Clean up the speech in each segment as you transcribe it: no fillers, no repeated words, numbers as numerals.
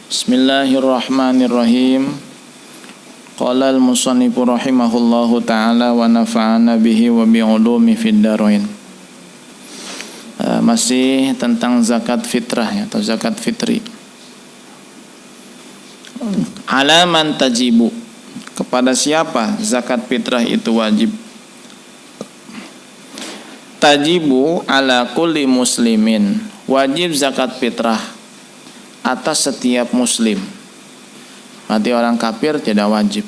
Bismillahirrahmanirrahim. Qala al-musannifu rahimahullahu ta'ala wa nafa'ana bihi wa bi'ulumi fid darain. Masih tentang zakat fitrah ya, atau zakat fitri. Alaman tajibu, kepada siapa zakat fitrah itu wajib? Tajibu ala kulli muslimin, wajib zakat fitrah atas setiap muslim. Berarti orang kafir tidak wajib.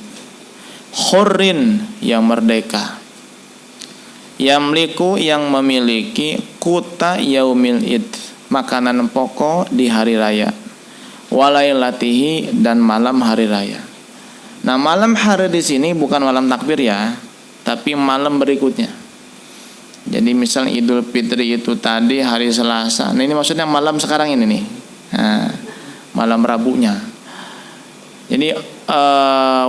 Hurrin, yang merdeka. Yamliku, yang memiliki kuta yaumil id, makanan pokok di hari raya. Walailatihi, dan malam hari raya. Nah, malam hari di sini bukan malam takbir ya, tapi malam berikutnya. Jadi misal Idul Fitri itu tadi hari Selasa. Nah, ini maksudnya malam sekarang ini nih. Nah, malam Rabunya. Jadi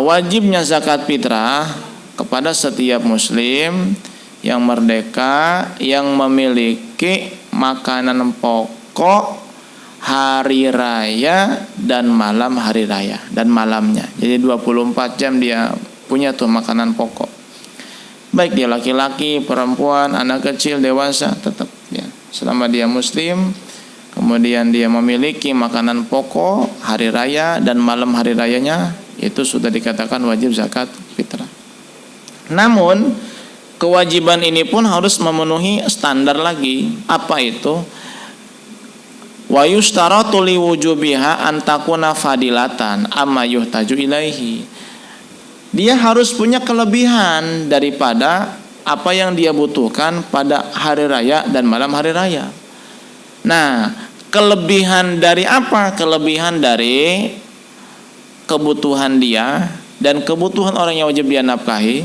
wajibnya zakat fitrah kepada setiap muslim yang merdeka, yang memiliki makanan pokok hari raya dan malam hari raya dan malamnya. Jadi 24 jam dia punya tuh makanan pokok. Baik dia laki-laki, perempuan, anak kecil, dewasa, tetap ya. Selama dia muslim, kemudian dia memiliki makanan pokok hari raya dan malam hari rayanya, itu sudah dikatakan wajib zakat fitrah. Namun kewajiban ini pun harus memenuhi standar lagi. Apa itu? Wa yustaratu li wujubiha an takuna fadilatan amma yuhtaju ilaihi. Dia harus punya kelebihan daripada apa yang dia butuhkan pada hari raya dan malam hari raya. Nah, kelebihan dari apa? Kelebihan dari kebutuhan dia dan kebutuhan orang yang wajib dia nafkahi,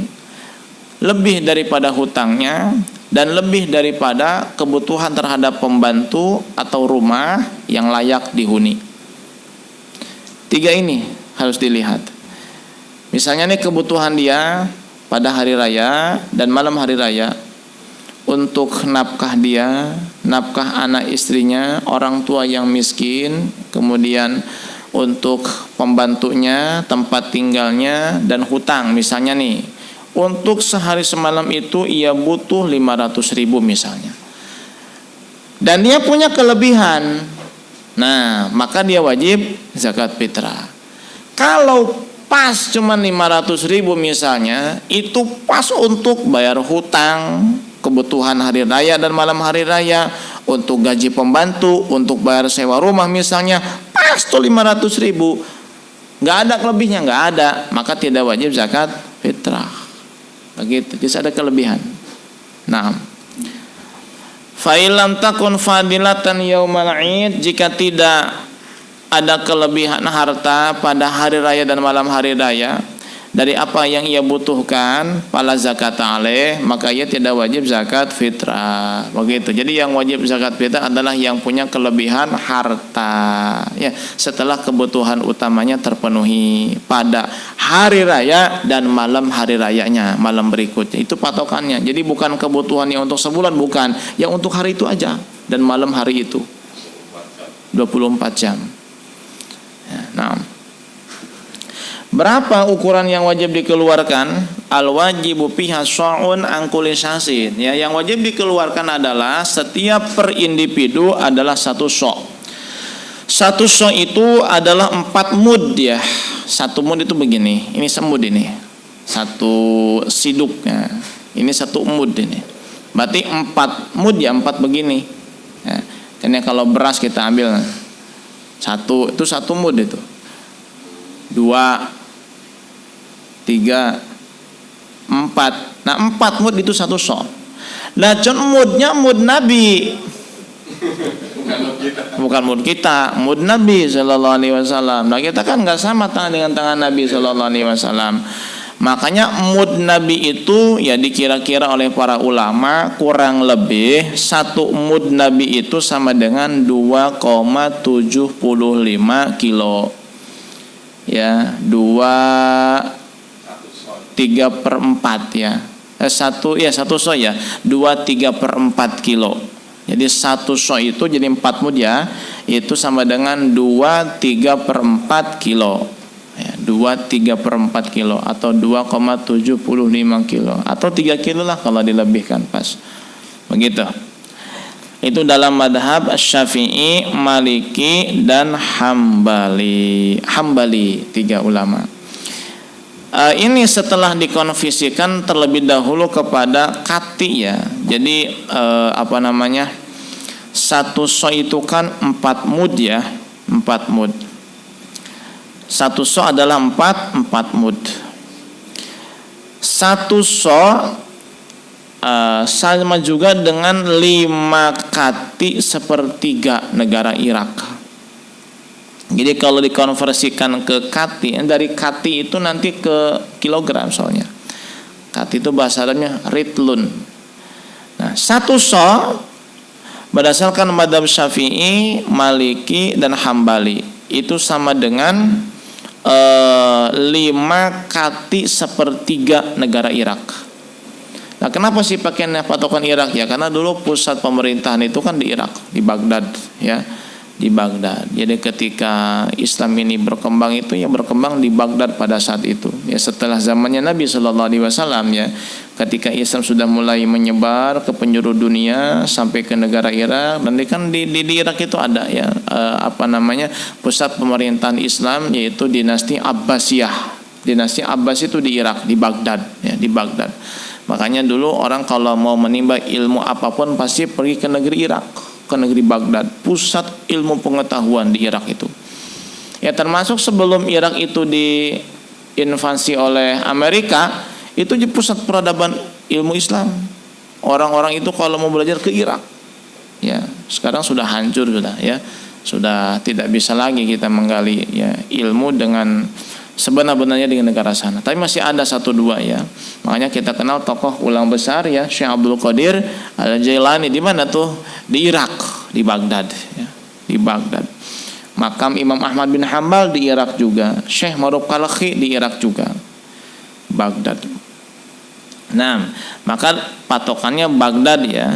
lebih daripada hutangnya dan lebih daripada kebutuhan terhadap pembantu atau rumah yang layak dihuni. Tiga ini harus dilihat. Misalnya nih kebutuhan dia pada hari raya dan malam hari raya, untuk nafkah dia, nafkah anak istrinya, orang tua yang miskin, kemudian untuk pembantunya, tempat tinggalnya, dan hutang. Misalnya nih, untuk sehari semalam itu ia butuh 500.000 misalnya. Dan dia punya kelebihan. Nah, maka dia wajib zakat fitrah. Kalau pas cuma 500.000 misalnya, itu pas untuk bayar hutang, kebutuhan hari raya dan malam hari raya, untuk gaji pembantu, untuk bayar sewa rumah misalnya, pas tuh 500.000, nggak ada kelebihnya, nggak ada, maka tidak wajib zakat fitrah. Begitu, jadi ada kelebihan. Nah, fa'ilam takun fadilatan yaumal id, jika tidak ada kelebihan harta pada hari raya dan malam hari raya dari apa yang ia butuhkan, fala zakat alaih, maka ia tidak wajib zakat fitrah. Begitu. Jadi yang wajib zakat fitrah adalah yang punya kelebihan harta ya, setelah kebutuhan utamanya terpenuhi pada hari raya dan malam hari rayanya, malam berikutnya. Itu patokannya. Jadi bukan kebutuhan yang untuk sebulan, bukan, yang untuk hari itu aja dan malam hari itu 24 jam. Nah, berapa ukuran yang wajib dikeluarkan? Al wajibu fiha sya'un an kulli syasin. Ya, yang wajib dikeluarkan adalah setiap per individu adalah satu sya'. Satu sya' itu adalah 4 mud ya. Satu mud itu begini. Ini semud ini. Satu siduk ya. Ini satu mud ini. Berarti 4 mud ya, 4 begini. Ya. Karena kalau beras kita ambil satu, itu satu mud itu. 2, 3, 4. Nah, 4 mud itu satu sya'. Nah, mudnya mud Nabi. Bukan mud kita, mud Nabi sallallahu alaihi wasallam. Nah, kita kan enggak sama tangan dengan tangan Nabi sallallahu alaihi wasallam. Makanya mud Nabi itu ya dikira-kira oleh para ulama kurang lebih satu mud Nabi itu sama dengan 2,75 kilo. Ya, 2/3 ya. Satu so ya, 2/3 kilo. Jadi satu so itu jadi 4 mud ya. itu sama dengan 2/3/4 kilo. Ya, 2/3/4 kilo atau 2,75 kilo atau 3 kilo lah kalau dilebihkan pas. Begitu. Itu dalam madhab Syafi'i, Maliki, dan Hambali. Hambali, 3 ulama. Ini setelah dikonversikan terlebih dahulu kepada kati ya. Jadi 1 so itu kan 4 mud ya, 4 mud. 1 so adalah 4 mud. 1 so sama juga dengan 5 kati sepertiga negara Irak. Jadi kalau dikonversikan ke kati, dari kati itu nanti ke kilogram soalnya. Kati itu bahasa Arabnya ritlun. Nah, 1 so berdasarkan madhab Syafi'i, Maliki, dan Hambali itu sama dengan 5 kati sepertiga negara Irak. Nah, kenapa sih pakai patokan Irak ya? Karena dulu pusat pemerintahan itu kan di Irak, di Baghdad ya, di Baghdad. Jadi ketika Islam ini berkembang itu ya berkembang di Baghdad pada saat itu. Ya setelah zamannya Nabi Shallallahu Alaihi Wasallam ya, ketika Islam sudah mulai menyebar ke penjuru dunia sampai ke negara Irak, dan kan di Irak itu ada ya pusat pemerintahan Islam yaitu dinasti Abbasiyah. Dinasti Abbas itu di Irak, di Baghdad ya, di Baghdad. Makanya dulu orang kalau mau menimba ilmu apapun pasti pergi ke negeri Irak, ke negeri Baghdad, pusat ilmu pengetahuan di Irak itu. Ya termasuk sebelum Irak itu diinvasi oleh Amerika, itu di pusat peradaban ilmu Islam. Orang-orang itu kalau mau belajar ke Irak, ya sekarang sudah hancur sudah ya, sudah tidak bisa lagi kita menggali ya ilmu dengan sebenar-benarnya di negara sana. Tapi masih ada 1-2 ya. Makanya kita kenal tokoh ulama besar ya, Syekh Abdul Qadir Al-Jailani di mana tuh? Di Irak, di Baghdad ya, di Baghdad. Makam Imam Ahmad bin Hambal di Irak juga. Syekh Maruf Kalakhi di Irak juga. Baghdad. Nah, maka patokannya Baghdad ya.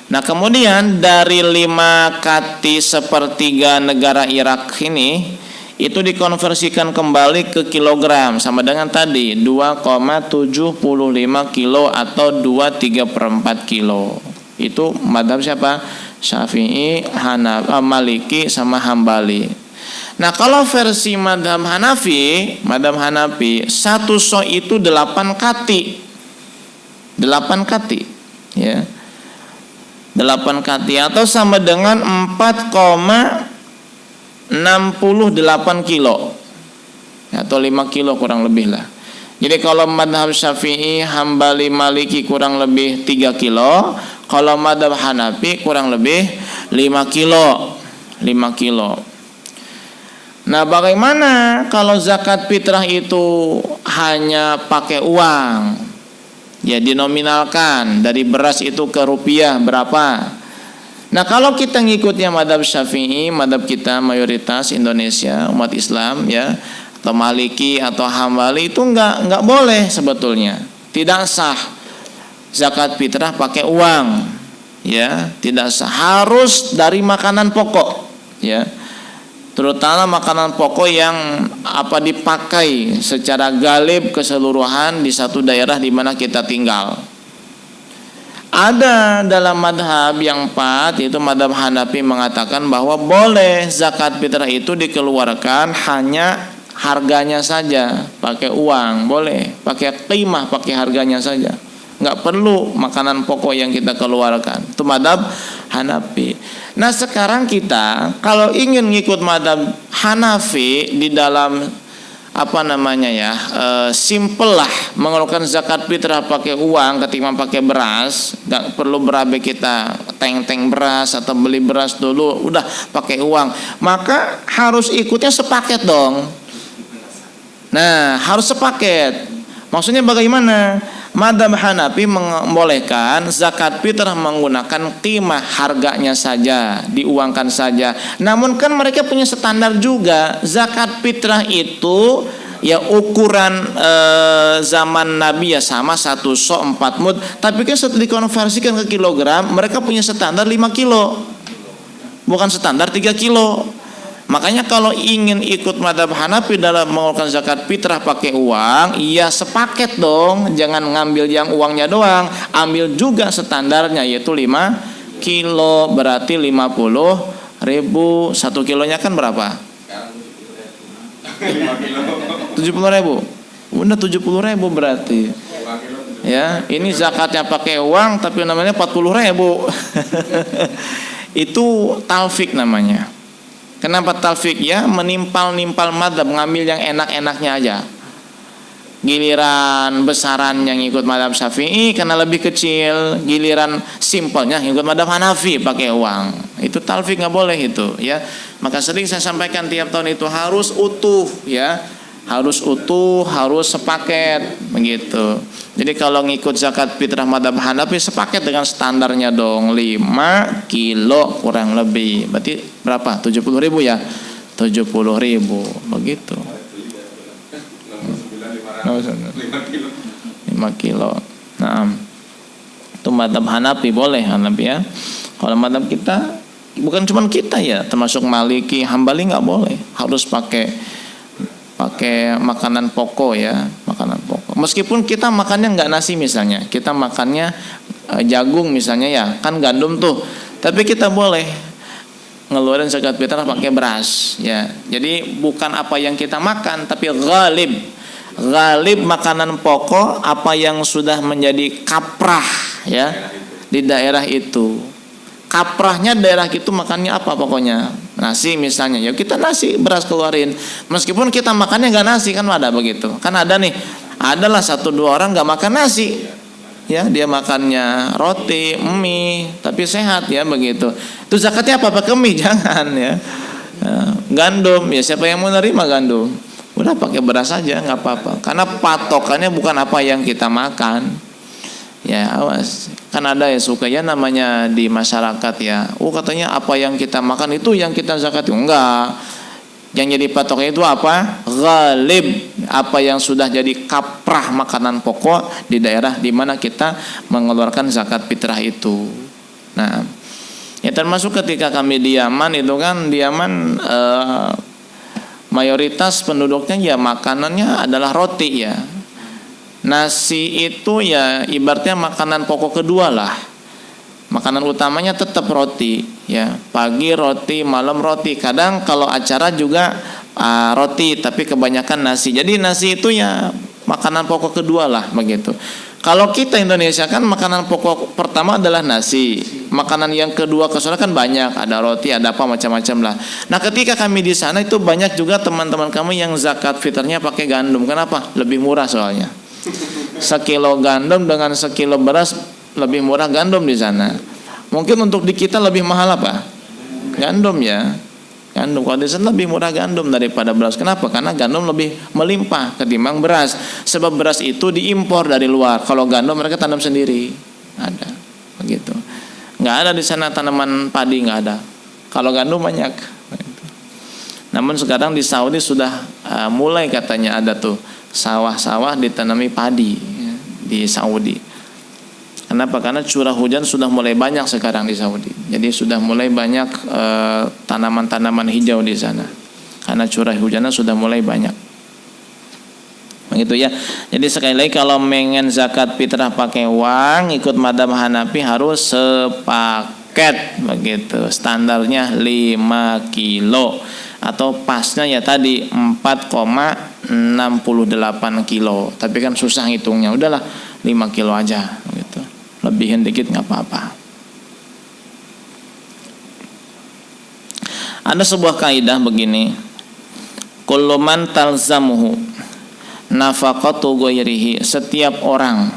Nah, kemudian dari 5 kati sepertiga negara Irak ini itu dikonversikan kembali ke kilogram sama dengan tadi 2,75 kilo atau 2/3/4 kilo. Itu madhab siapa? Syafi'i, Maliki, sama Hambali. Nah, kalau versi madhab Hanafi, 1 so itu 8 kati. 8 kati ya. 8 kati atau sama dengan 4,68 kilo atau 5 kilo kurang lebih lah. Jadi kalau madhab Syafi'i, Hambali, Maliki kurang lebih 3 kilo, kalau madhab Hanafi kurang lebih 5 kilo. 5 kilo. Nah, bagaimana kalau zakat fitrah itu hanya pakai uang? Ya dinominalkan dari beras itu ke rupiah berapa? Nah, kalau kita ngikutnya madhab Syafi'i, madhab kita mayoritas Indonesia umat Islam ya, atau Maliki atau Hambali itu nggak boleh sebetulnya, tidak sah zakat fitrah pakai uang ya, tidak sah, harus dari makanan pokok ya, terutama makanan pokok yang dipakai secara galib keseluruhan di satu daerah di mana kita tinggal. Ada dalam madhab yang 4 yaitu madhab Hanafi mengatakan bahwa boleh zakat fitrah itu dikeluarkan hanya harganya saja, pakai uang boleh, pakai qimah, pakai harganya saja, nggak perlu makanan pokok yang kita keluarkan. Itu madhab Hanafi. Nah, sekarang kita kalau ingin ngikut madhab Hanafi di dalam simple lah mengeluarkan zakat fitrah pakai uang ketimbang pakai beras, nggak perlu berabe kita teng-teng beras atau beli beras dulu, udah pakai uang, maka harus ikutnya sepaket dong. Nah, harus sepaket. Maksudnya bagaimana? Madhab Hanafi membolehkan zakat fitrah menggunakan qimah, harganya saja, diuangkan saja. Namun kan mereka punya standar juga. Zakat fitrah itu ya ukuran zaman Nabi ya sama 1 so 4 mud. Tapi kan setelah dikonversikan ke kilogram, mereka punya standar 5 kilo. bukan standar 3 kilo. Makanya kalau ingin ikut madhab Hanafi dalam mengeluarkan zakat fitrah pakai uang, iya sepaket dong, jangan ngambil yang uangnya doang, ambil juga standarnya yaitu 5 kilo, berarti 50.000. 1 kilonya kan berapa? 70.000. Udah 70.000 berarti. Ya, ini zakatnya pakai uang tapi namanya 40.000. Itu talfik namanya. Kenapa talfik? Ya menimpal-nimpal madhab, ngambil yang enak-enaknya aja. Giliran besaran yang ikut madhab Syafi'i karena lebih kecil, giliran simpelnya ikut madhab Hanafi pakai uang. Itu talfik, nggak boleh itu ya. Maka sering saya sampaikan tiap tahun itu harus utuh ya. Harus utuh, harus sepaket begitu. Jadi kalau ngikut zakat fitrah madhab Hanafi sepaket dengan standarnya dong, 5 kilo kurang lebih. Berarti berapa? 70.000 ya? 70.000 begitu. 5 kilo. Nah, itu madhab Hanafi boleh Hanafi ya. Kalau madhab kita, bukan cuma kita ya, termasuk Maliki, Hambali nggak boleh. Harus pakai makanan pokok ya, makanan pokok. Meskipun kita makannya nggak nasi misalnya, kita makannya jagung misalnya ya, kan gandum tuh. Tapi kita boleh ngeluarin zakat fitrah pakai beras ya. Jadi bukan apa yang kita makan, tapi ghalib makanan pokok apa yang sudah menjadi kaprah ya di daerah itu. Kaprahnya daerah itu makannya apa pokoknya? Nasi misalnya, ya kita nasi beras keluarin. Meskipun kita makannya nggak nasi, kan ada begitu. Kan ada nih, adalah 1-2 orang nggak makan nasi, ya dia makannya roti, mie, tapi sehat ya begitu. Itu zakatnya apa? Pakai mie jangan ya. Gandum, ya siapa yang mau nerima gandum? Udah pakai beras aja nggak apa-apa. Karena patokannya bukan apa yang kita makan. Ya awas, kan ada ya suka ya namanya di masyarakat ya. Katanya apa yang kita makan itu yang kita zakat. Enggak. Yang jadi patoknya itu apa? Ghalib, apa yang sudah jadi kaprah makanan pokok di daerah di mana kita mengeluarkan zakat fitrah itu. Nah, ya termasuk ketika kami di Yaman itu kan, di Yaman mayoritas penduduknya ya makanannya adalah roti ya. Nasi itu ya ibaratnya makanan pokok kedua lah. Makanan utamanya tetap roti ya. Pagi roti, malam roti. Kadang kalau acara juga roti, tapi kebanyakan nasi. Jadi nasi itu ya makanan pokok kedua lah begitu. Kalau kita Indonesia kan makanan pokok pertama adalah nasi. Makanan yang kedua ke sana kan banyak, ada roti, ada apa macam-macam lah. Nah, ketika kami di sana itu banyak juga teman-teman kami yang zakat fitrnya pakai gandum. Kenapa? Lebih murah soalnya. Sekilo gandum dengan sekilo beras lebih murah gandum di sana. Mungkin untuk di kita lebih mahal apa? Gandum ya. Gandum kalau di sana lebih murah gandum daripada beras. Kenapa? Karena gandum lebih melimpah ketimbang beras. Sebab beras itu diimpor dari luar. Kalau gandum mereka tanam sendiri. Ada. Begitu. Nggak ada di sana tanaman padi, nggak ada. Kalau gandum banyak. Namun sekarang di Saudi sudah mulai katanya ada tuh sawah-sawah ditanami padi ya, di Saudi. Kenapa? Karena curah hujan sudah mulai banyak sekarang di Saudi. Jadi sudah mulai banyak tanaman-tanaman hijau di sana. Karena curah hujannya sudah mulai banyak. Begitu ya. Jadi sekali lagi kalau mengen zakat fitrah pakai uang, ikut madhab Hanafi harus sepaket begitu. Standarnya 5 kilo. Atau pasnya ya tadi 4,68 kilo. Tapi kan susah ngitungnya. Udahlah 5 kilo aja gitu. Lebihin dikit nggak apa-apa. Ada sebuah kaidah begini. Kullu man talzamuhu nafaqatu ghairihi, setiap orang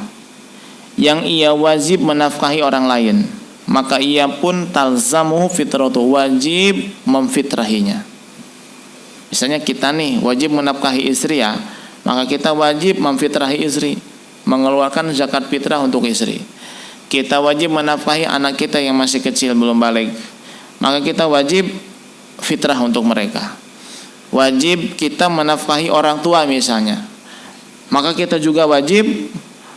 yang ia wajib menafkahi orang lain, maka ia pun talzamuhu fitratu, wajib memfitrahinya. Misalnya kita nih wajib menafkahi istri ya, maka kita wajib memfitrahi istri, mengeluarkan zakat fitrah untuk istri. Kita wajib menafkahi anak kita yang masih kecil belum balik, maka kita wajib fitrah untuk mereka. Wajib kita menafkahi orang tua misalnya, maka kita juga wajib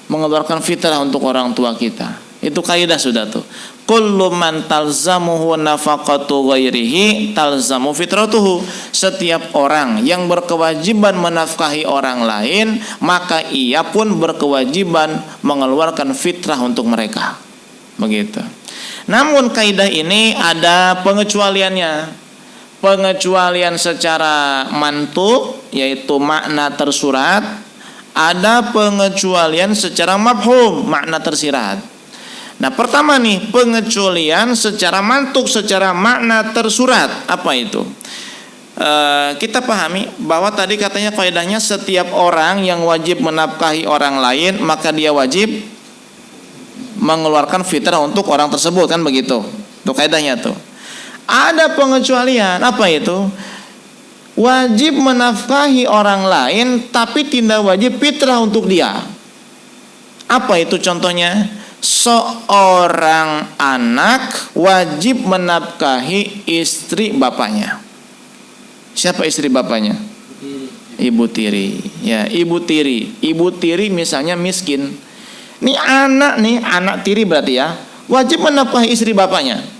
mengeluarkan fitrah untuk orang tua kita. Itu kaidah sudah tuh. kullu man talzamuhu nafaqatu ghairihi talzamu fitratuhu. Setiap orang yang berkewajiban menafkahi orang lain, maka ia pun berkewajiban mengeluarkan fitrah untuk mereka. Begitu. Namun kaidah ini ada pengecualiannya. Pengecualian secara mantuk, yaitu makna tersurat. Ada pengecualian secara mafhum, makna tersirat. Nah, pertama nih, pengecualian secara mantuk, secara makna tersurat. Apa itu? Kita pahami bahwa tadi katanya kaidahnya setiap orang yang wajib menafkahi orang lain, maka dia wajib mengeluarkan fitrah untuk orang tersebut, kan begitu? Itu kaidahnya tuh. Ada pengecualian, apa itu? Wajib menafkahi orang lain tapi tidak wajib fitrah untuk dia. Apa itu contohnya? Seorang anak wajib menafkahi istri bapaknya. Siapa istri bapaknya? Ibu tiri. Ya, ibu tiri. Ibu tiri misalnya miskin. Ini anak tiri berarti ya, wajib menafkahi istri bapaknya.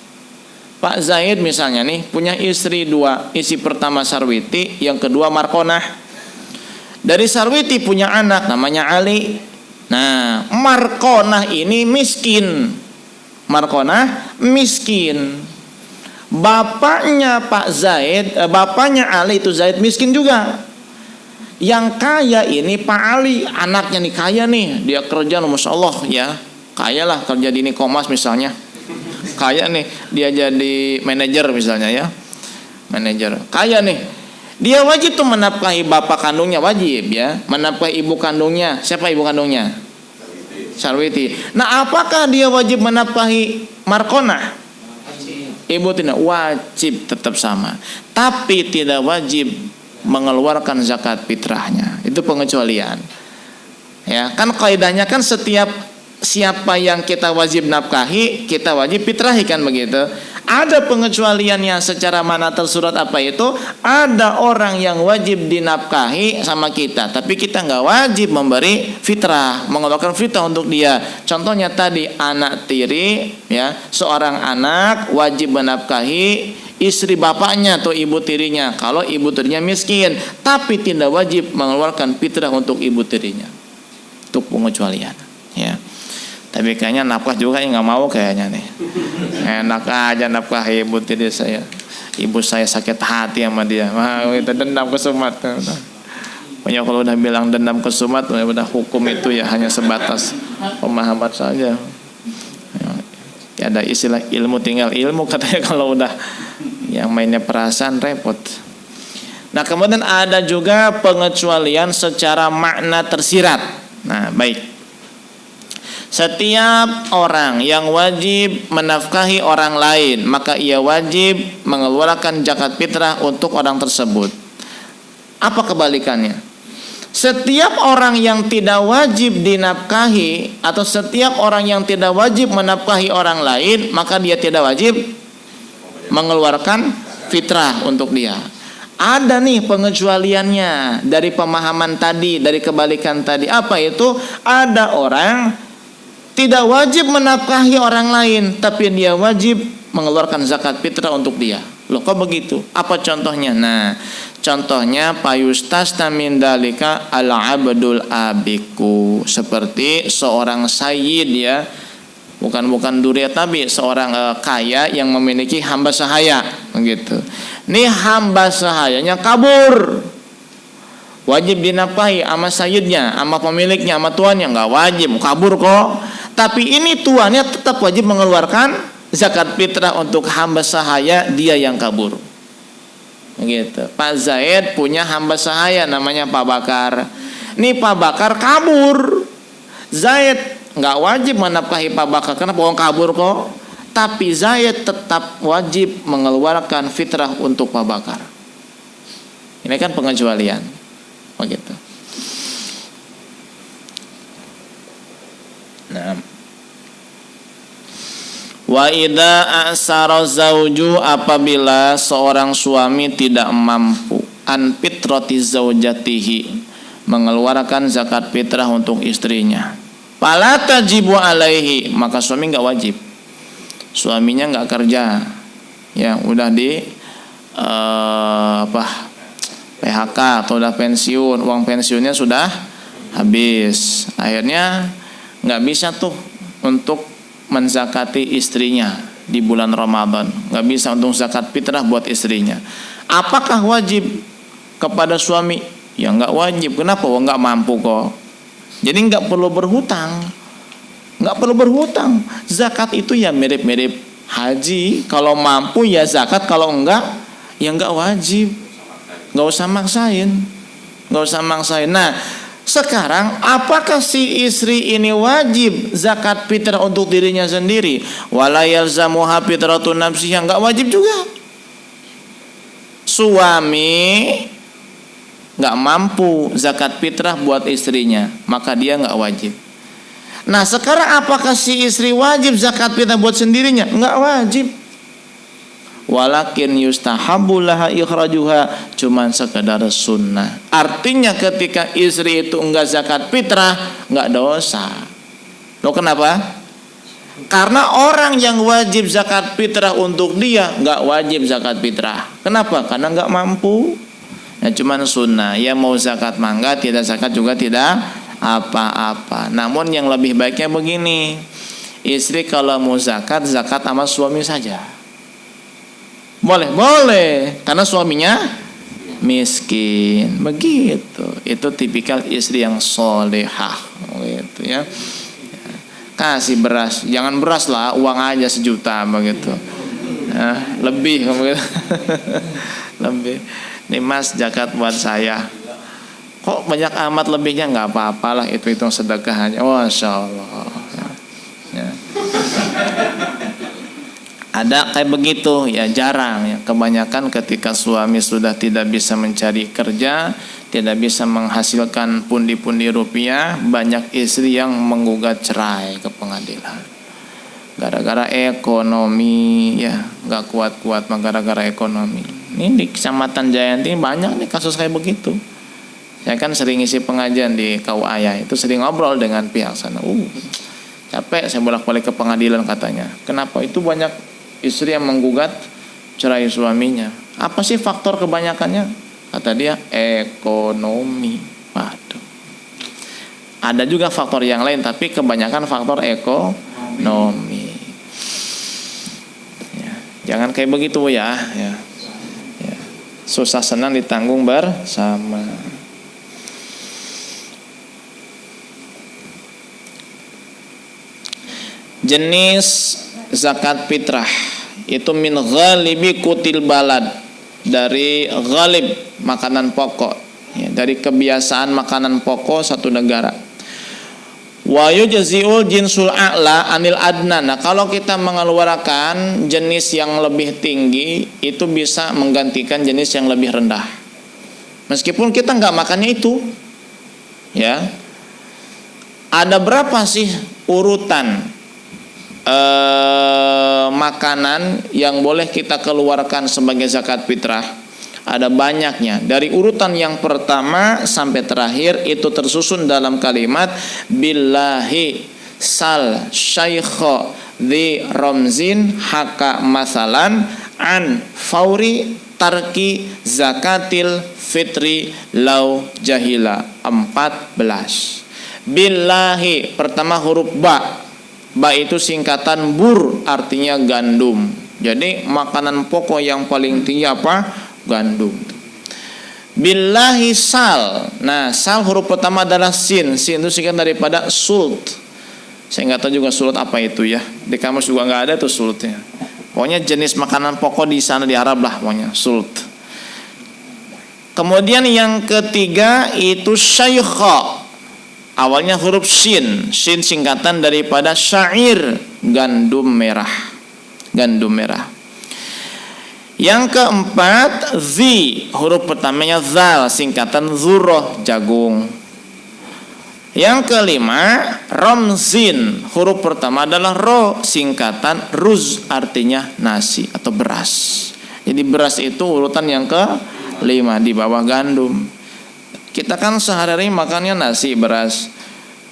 Pak Zaid misalnya nih punya istri dua. Istri pertama Sarwiti, yang kedua Markonah. Dari Sarwiti punya anak namanya Ali. Nah, Markonah ini miskin. Markonah miskin. Bapaknya Pak Zaid, bapaknya Ali itu Zaid miskin juga. Yang kaya ini Pak Ali, anaknya nih kaya nih. Dia kerja Masya Allah ya. Kaya lah, kerja di Nikomas misalnya. Kaya nih, dia jadi manajer misalnya ya. Manajer. Kaya nih. Dia wajib tuh menafkahi bapak kandungnya, wajib ya, menafkahi ibu kandungnya. Siapa ibu kandungnya? Sarwiti. Nah, apakah dia wajib menafkahi Markonah? Ibu tidak wajib, tetap sama. Tapi tidak wajib mengeluarkan zakat fitrahnya. Itu pengecualian. Ya, kan kaidahnya kan setiap siapa yang kita wajib nafkahi, kita wajib fitrahi, kan begitu. Ada pengecualiannya secara mana tersurat. Apa itu? Ada orang yang wajib dinafkahi sama kita, tapi kita nggak wajib memberi fitrah, mengeluarkan fitrah untuk dia. Contohnya tadi anak tiri, ya, seorang anak wajib menafkahi istri bapaknya atau ibu tirinya. Kalau ibu tirinya miskin, tapi tidak wajib mengeluarkan fitrah untuk ibu tirinya. Itu pengecualian, ya. Tapi kayaknya nafkah juga nggak mau kayaknya nih. Enak aja nafkah ibu tiri saya. Ibu saya sakit hati sama dia. Wah, itu dendam kesumat. Pokoknya kalau udah bilang dendam kesumat, udah hukum itu ya hanya sebatas pemahaman saja. Ya, ada istilah ilmu tinggal ilmu katanya kalau udah yang mainnya perasaan repot. Nah, kemudian ada juga pengecualian secara makna tersirat. Nah, baik. Setiap orang yang wajib menafkahi orang lain, maka ia wajib mengeluarkan zakat fitrah untuk orang tersebut. Apa kebalikannya? Setiap orang yang tidak wajib dinafkahi, atau setiap orang yang tidak wajib menafkahi orang lain, maka dia tidak wajib mengeluarkan fitrah untuk dia. Ada nih pengecualiannya dari pemahaman tadi, dari kebalikan tadi. Apa itu? Ada orang tidak wajib menafkahi orang lain, tapi dia wajib mengeluarkan zakat fitrah untuk dia. Loh, kok begitu? Apa contohnya? Nah, contohnya payustasna min dalika al-abdul abiku, seperti seorang sayyid ya. Bukan duriyat Nabi, seorang kaya yang memiliki hamba sahaya, begitu. Nih hamba sahayanya kabur. Wajib dinafkahi sama sayyidnya, sama pemiliknya, sama tuannya. Enggak wajib, kabur kok. Tapi ini tuannya tetap wajib mengeluarkan zakat fitrah untuk hamba sahaya dia yang kabur. Begitu. Pak Zaid punya hamba sahaya namanya Pak Bakar. Nih Pak Bakar kabur. Zaid nggak wajib menafkahi Pak Bakar karena bohong kabur kok. Tapi Zaid tetap wajib mengeluarkan fitrah untuk Pak Bakar. Ini kan pengecualian. Begitu. Nah, wa idza asara zauju, apabila seorang suami tidak mampu an fitrati zaujatihi, mengeluarkan zakat fitrah untuk istrinya, fala tajibu alaihi, maka suami enggak wajib. suaminya nggak kerja, ya udah di PHK atau udah pensiun, uang pensiunnya sudah habis, akhirnya nggak bisa tuh untuk menzakati istrinya di bulan Ramadan, nggak bisa untuk zakat fitrah buat istrinya. Apakah wajib kepada suami? Ya nggak wajib. Kenapa? Wah, nggak mampu kok. Jadi nggak perlu berhutang, nggak perlu berhutang. Zakat itu ya mirip-mirip haji. Kalau mampu ya zakat, kalau enggak ya nggak wajib. Nggak usah maksain, nggak usah maksain. Nah, sekarang apakah si istri ini wajib zakat fitrah untuk dirinya sendiri? Wala yalzamuha fitratun nafsiyah, nggak wajib juga. Suami nggak mampu zakat fitrah buat istrinya, maka dia nggak wajib. Nah, sekarang apakah si istri wajib zakat fitrah buat sendirinya? Nggak wajib. Walakin yustahabbu laha ikhrajuha, cuman sekedar sunnah. Artinya ketika istri itu enggak zakat fitrah, enggak dosa. Loh, kenapa? Karena orang yang wajib zakat fitrah untuk dia enggak wajib zakat fitrah. Kenapa? Karena enggak mampu. Ya cuman sunnah. Ya mau zakat mangga, tidak zakat juga tidak apa-apa. Namun yang lebih baiknya begini. Istri kalau mau zakat, zakat sama suami saja. Boleh, karena suaminya miskin, begitu. Itu tipikal istri yang solehah, gitu ya. Kasih beras, jangan beras lah, uang aja 1 juta, begitu. Lebih, begitu. Lebih. Nih Mas, zakat buat saya. Kok banyak amat lebihnya? Nggak apa-apalah, itu hitung sedekah aja. Masya Allah. Ya. Ada kayak begitu ya, jarang ya. Kebanyakan ketika suami sudah tidak bisa mencari kerja, tidak bisa menghasilkan pundi-pundi rupiah, banyak istri yang menggugat cerai ke pengadilan gara-gara ekonomi ya, nggak kuat-kuat mah gara-gara ekonomi. Ini di Kecamatan Jayanti banyak nih kasus kayak begitu. Saya kan sering isi pengajian di KUA ya, itu sering ngobrol dengan pihak sana. Capek saya bolak-balik ke pengadilan katanya. Kenapa? Itu banyak istri yang menggugat cerai suaminya. Apa sih faktor kebanyakannya? Kata dia ekonomi. Waduh. Ada juga faktor yang lain, tapi kebanyakan faktor ekonomi. Ya, jangan kayak begitu ya. Susah senang ditanggung bersama. Jenis zakat fitrah itu min ghalibi kutil balad, dari ghalib makanan pokok ya, dari kebiasaan makanan pokok satu negara. Wa yujzi'ul jinsul a'la anil adna. Nah, kalau kita mengeluarkan jenis yang lebih tinggi itu bisa menggantikan jenis yang lebih rendah. Meskipun kita nggak makannya itu. Ya. Ada berapa sih urutan makanan yang boleh kita keluarkan sebagai zakat fitrah? Ada banyaknya. Dari urutan yang pertama sampai terakhir itu tersusun dalam kalimat billahi sal syaikho di romzin haka masalan an fauri tarki zakatil fitri lau jahila. 14. Billahi, pertama huruf ba. Ba itu singkatan bur, artinya gandum. Jadi makanan pokok yang paling tinggi apa? Gandum. Billahi sal. Nah, sal huruf pertama adalah sin. Sin itu singkatan daripada sult. Saya nggak tahu juga sulut apa itu ya. Di kamus juga nggak ada tuh sulutnya. Pokoknya jenis makanan pokok di sana di Arab lah, pokoknya sulut. Kemudian yang ketiga itu syaikha. Awalnya huruf shin. Shin singkatan daripada syair, gandum merah. Gandum merah. Yang keempat, zi, huruf pertamanya zal, singkatan zurroh, jagung. Yang kelima, romzin, huruf pertama adalah ro, singkatan ruz, artinya nasi atau beras. Jadi beras itu urutan yang kelima di bawah gandum. Kita kan sehari-hari makannya nasi, beras.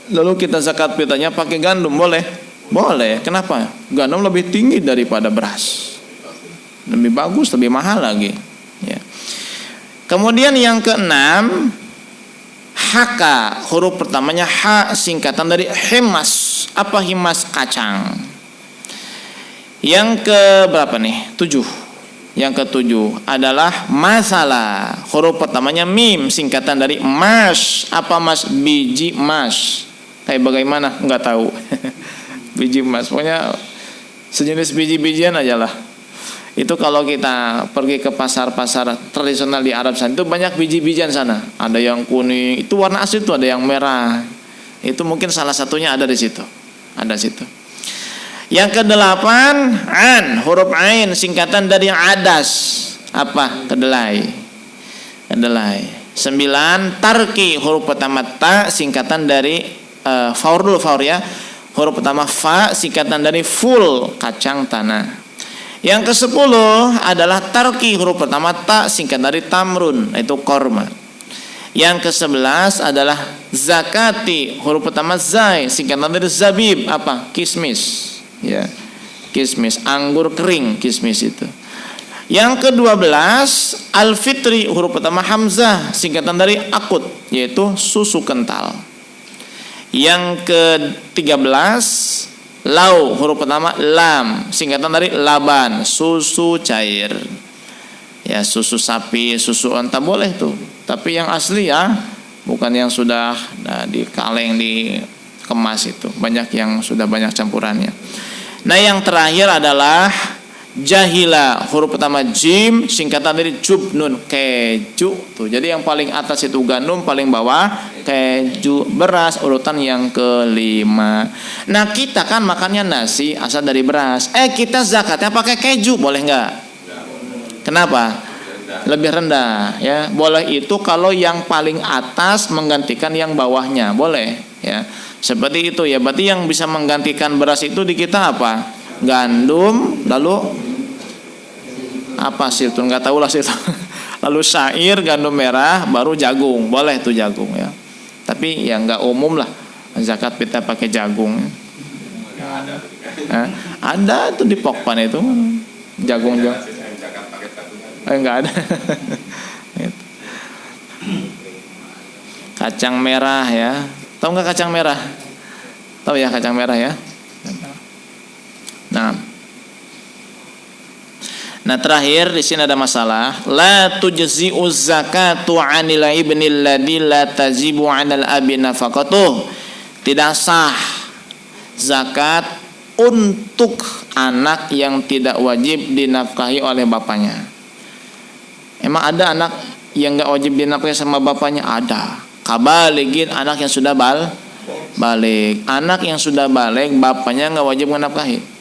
Lalu kita zakat fitrahnya pakai gandum, boleh? Boleh. Kenapa? Gandum lebih tinggi daripada beras. Lebih bagus, lebih mahal lagi. Ya. Kemudian yang keenam, haka. Huruf pertamanya ha, singkatan dari himas. Apa himas? Kacang. Yang ke berapa nih? 7. Yang ketujuh adalah masalah. Huruf pertamanya mim, singkatan dari mas. Apa mas? Biji mas. Kayak bagaimana? Enggak tahu. Biji mas. Pokoknya sejenis biji-bijian aja lah. Itu kalau kita pergi ke pasar-pasar tradisional di Arab sana, itu banyak biji-bijian sana. Ada yang kuning, itu warna asli, itu ada yang merah. Itu mungkin salah satunya ada di situ. Ada situ. Yang kedelapan, an, huruf ain, singkatan dari adas. Apa? Kedelai. Kedelai. 9, tarki, huruf pertama ta, singkatan dari faur dulu, faur ya. Huruf pertama fa, singkatan dari full, kacang tanah. Yang ke-10 adalah tarki, huruf pertama ta, singkat dari tamrun, itu korma. Yang ke-11 adalah zakati, huruf pertama zai, singkatan dari zabib, apa? Kismis. Ya, kismis, anggur kering, kismis itu. Yang ke-12 al-fitri, huruf pertama hamzah, singkatan dari akut, yaitu susu kental. Yang ke-13 lau, huruf pertama lam, singkatan dari laban, susu cair. Ya, susu sapi, susu onta boleh tuh. Tapi yang asli ya, bukan yang sudah di kaleng, dikemas itu. Banyak yang sudah banyak campurannya. Nah, yang terakhir adalah jahila, huruf pertama jim, singkatan dari jubnun, keju tuh. Jadi yang paling atas itu gandum, paling bawah keju, beras urutan yang kelima. Nah, kita kan makannya nasi asal dari beras. Kita zakatnya pakai keju, boleh nggak? Kenapa? Lebih rendah ya. Boleh itu kalau yang paling atas menggantikan yang bawahnya, boleh ya. Seperti itu ya. Berarti yang bisa menggantikan beras itu di kita apa? Gandum, lalu apa sih itu? Nggak tahu lah sih itu. Lalu syair, gandum merah, baru jagung. Boleh tuh jagung ya. Tapi ya nggak umum lah. Zakat kita pakai jagung. Ada tuh di Pokpan itu jagung juga. Nggak ada. Kacang merah ya. Tahu nggak kacang merah? Tahu ya kacang merah ya. Nah terakhir di sini ada masalah. La tujzi'u zakatu 'anil ibnil ladzi la tajibu 'anal abi nafaqatuh. Tidak sah zakat untuk anak yang tidak wajib dinafkahi oleh bapaknya. Emang ada anak yang enggak wajib dinafkahi sama bapaknya? Ada. Kabaligin, anak yang sudah balik. Anak yang sudah balik, bapaknya enggak wajib menafkahi.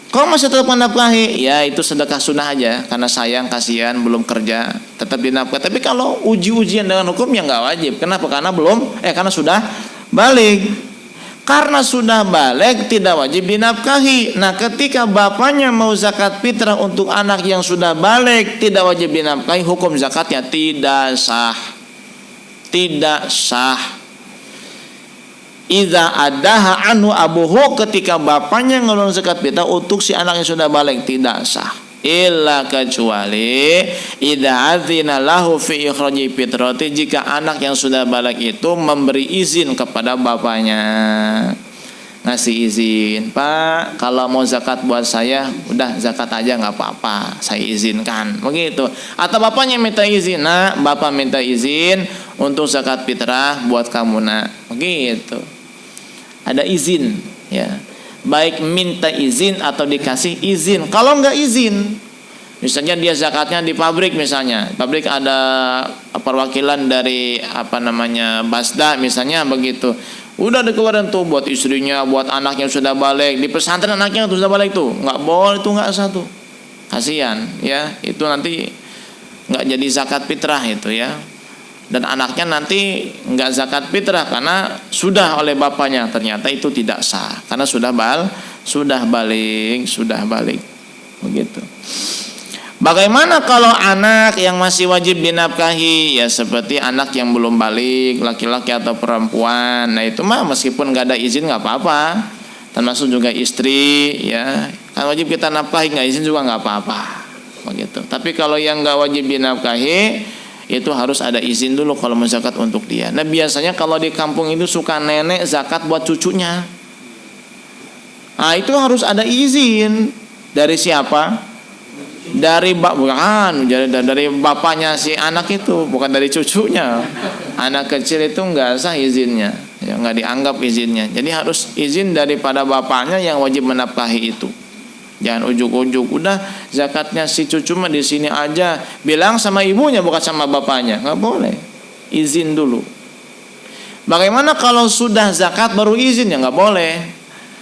Kok masih tetap menafkahi? Ya itu sedekah sunnah aja, karena sayang, kasihan, belum kerja, tetap dinafkahi. Tapi kalau uji-ujian dengan hukum ya enggak wajib. Kenapa? Karena sudah balik. Karena sudah balik tidak wajib dinafkahi. Nah, ketika bapaknya mau zakat fitrah untuk anak yang sudah balik tidak wajib dinafkahi, hukum zakatnya tidak sah. Tidak sah. Idza adaha anhu abuhu, ketika bapaknya ngeluarin zakat fitrah untuk si anak yang sudah balik tidak sah. Illa kecuali idza adzina lahu fi ikhraji fitrati, jika anak yang sudah balik itu memberi izin kepada bapaknya. Ngasih izin, Pak, kalau mau zakat buat saya, udah zakat aja nggak apa-apa, saya izinkan, begitu. Atau bapaknya minta izin, nah, bapak minta izin untuk zakat fitrah buat kamu, nah, begitu. Ada izin, ya. Baik minta izin atau dikasih izin. Kalau nggak izin, misalnya dia zakatnya di pabrik, misalnya pabrik ada perwakilan dari Basda misalnya begitu. Udah dikeluarin tuh buat istrinya, buat anaknya sudah balik. Di pesantren anaknya tuh sudah balik tuh. Nggak boleh, itu nggak sah tuh. Kasihan ya. Itu nanti nggak jadi zakat fitrah itu ya. Dan anaknya nanti nggak zakat fitrah karena sudah oleh bapaknya. Ternyata itu tidak sah. Karena sudah balik. Begitu. Bagaimana kalau anak yang masih wajib dinafkahi? Ya seperti anak yang belum balik, laki-laki atau perempuan. Nah itu mah meskipun gak ada izin gak apa-apa. termasuk juga istri ya. Kan wajib kita nafkahi, nggak izin juga nggak apa-apa begitu. Tapi kalau yang nggak wajib dinafkahi itu harus ada izin dulu kalau mau zakat untuk dia. Nah biasanya kalau di kampung itu suka nenek zakat buat cucunya. Nah itu harus ada izin dari siapa? Dari dari bapaknya si anak itu, bukan dari cucunya. Anak kecil itu nggak sah izinnya, ya nggak dianggap izinnya. Jadi harus izin daripada bapaknya yang wajib menafkahi itu. Jangan ujuk-ujuk, udah zakatnya si cucu mah di sini aja. Bilang sama ibunya bukan sama bapaknya, nggak boleh. Izin dulu. Bagaimana kalau sudah zakat baru izin? Ya nggak boleh.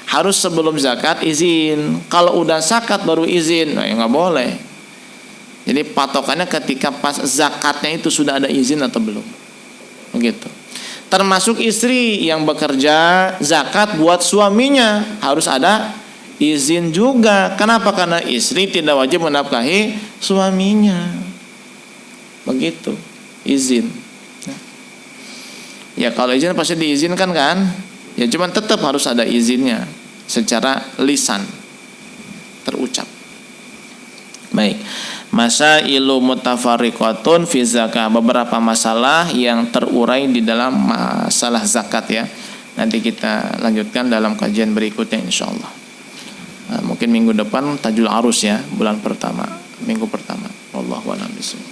Harus sebelum zakat izin. Kalau udah zakat baru izin, nah ya nggak boleh. Jadi patokannya ketika pas zakatnya itu sudah ada izin atau belum, begitu. Termasuk istri yang bekerja, zakat buat suaminya harus ada izin juga. Kenapa? Karena istri tidak wajib menafkahi suaminya, begitu. Izin. Ya kalau izin pasti diizinkan kan? Ya cuman tetap harus ada izinnya secara lisan terucap. Baik. Masailu mutafariqatun fi zakah, beberapa masalah yang terurai di dalam masalah zakat ya. Nanti kita lanjutkan dalam kajian berikutnya insyaallah. Mungkin minggu depan Tajul Arus ya, bulan pertama, minggu pertama. Wallahu a'lam bishawab.